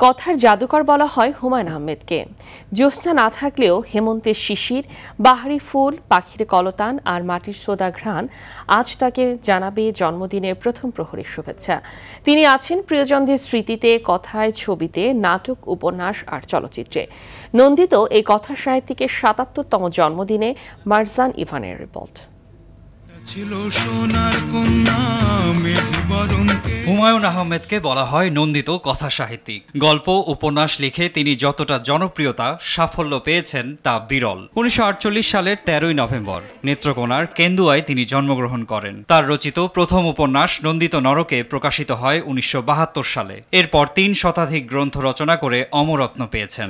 কথার জাদুকর বলা হয় হুমায়ূন আহমেদকে। জ্যোৎস্না না থাকলেও হেমন্তের শিশির, বাহারি ফুল, পাখির কলতান আর মাটির সোদা ঘ্রাণ আজ তাকে জানাবে জন্মদিনের প্রথম প্রহরের শুভেচ্ছা। তিনি আছেন প্রিয়জনদের স্মৃতিতে, কথায়, ছবিতে, নাটক, উপন্যাস আর চলচ্চিত্রে। নন্দিত এই কথা সাহিত্যিকের ৭৭তম জন্মদিনে মারজান ইভানের রিপোর্ট। হুমায়ূন আহমেদকে বলা হয় নন্দিত কথা সাহিত্যিক। গল্প, উপন্যাস লিখে তিনি যতটা জনপ্রিয়তা, সাফল্য পেয়েছেন তা বিরল। ১৯৪৮ সালের ১৩ই নভেম্বর নেত্রকোনার কেন্দুয়ায় তিনি জন্মগ্রহণ করেন। তার রচিত প্রথম উপন্যাস নন্দিত নরকে প্রকাশিত হয় ১৯৭২ সালে। এরপর ৩ শতাধিক গ্রন্থ রচনা করে অমরত্ন পেয়েছেন।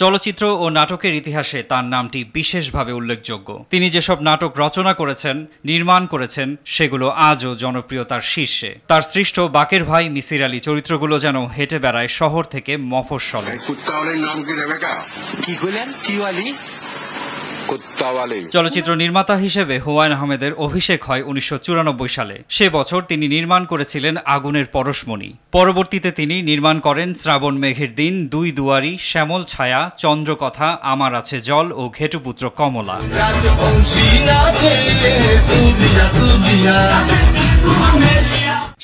চলচ্চিত্র ও নাটকের ইতিহাসে তার নামটি বিশেষভাবে উল্লেখযোগ্য। তিনি যেসব নাটক রচনা করেছেন, নির্মাণ করেছেন, সেগুলো আজও জনপ্রিয়তার শীর্ষে। তার সৃষ্ট বাকের ভাই, মিসির আলী চরিত্রগুলো যেন হেঁটে বেড়ায় শহর থেকে মফস্বলে। চলচ্চিত্র নির্মাতা হিসেবে হুমায়ূন আহমেদের অভিষেক হয় ১৯৯৪ সালে। সে বছর তিনি নির্মাণ করেছিলেন আগুনের পরশমণি। পরবর্তীতে তিনি নির্মাণ করেন শ্রাবণ মেঘের দিন, দুই দুয়ারি, শ্যামল ছায়া, চন্দ্রকথা, আমার আছে জল ও ঘেটুপুত্র কমলা।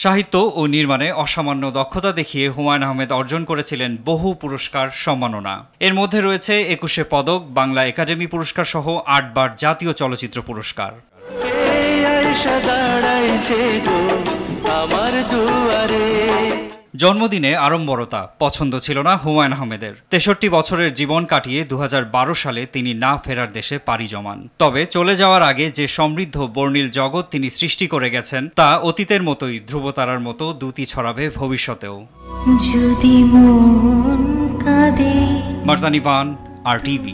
সাহিত্য ও নির্মাণে অসামান্য দক্ষতা দেখিয়ে হুমায়ূন আহমেদ অর্জন করেছিলেন বহু পুরস্কার, সম্মাননা। এর মধ্যে রয়েছে ২১ পদক, বাংলা একাডেমি পুরস্কার সহ ৮ বার জাতীয় চলচ্চিত্র পুরস্কার। জন্মদিনে আড়ম্বরতা পছন্দ ছিল না হুমায়ূন আহমেদের। ৬৩ বছরের জীবন কাটিয়ে ২০১২ সালে তিনি না ফেরার দেশে পাড়ি জমান। তবে চলে যাওয়ার আগে যে সমৃদ্ধ বর্ণিল জগৎ তিনি সৃষ্টি করে গেছেন, তা অতীতের মতোই ধ্রুবতারার মতো দ্যুতি ছড়াবে ভবিষ্যতেও। মারজান ইভান, RTV।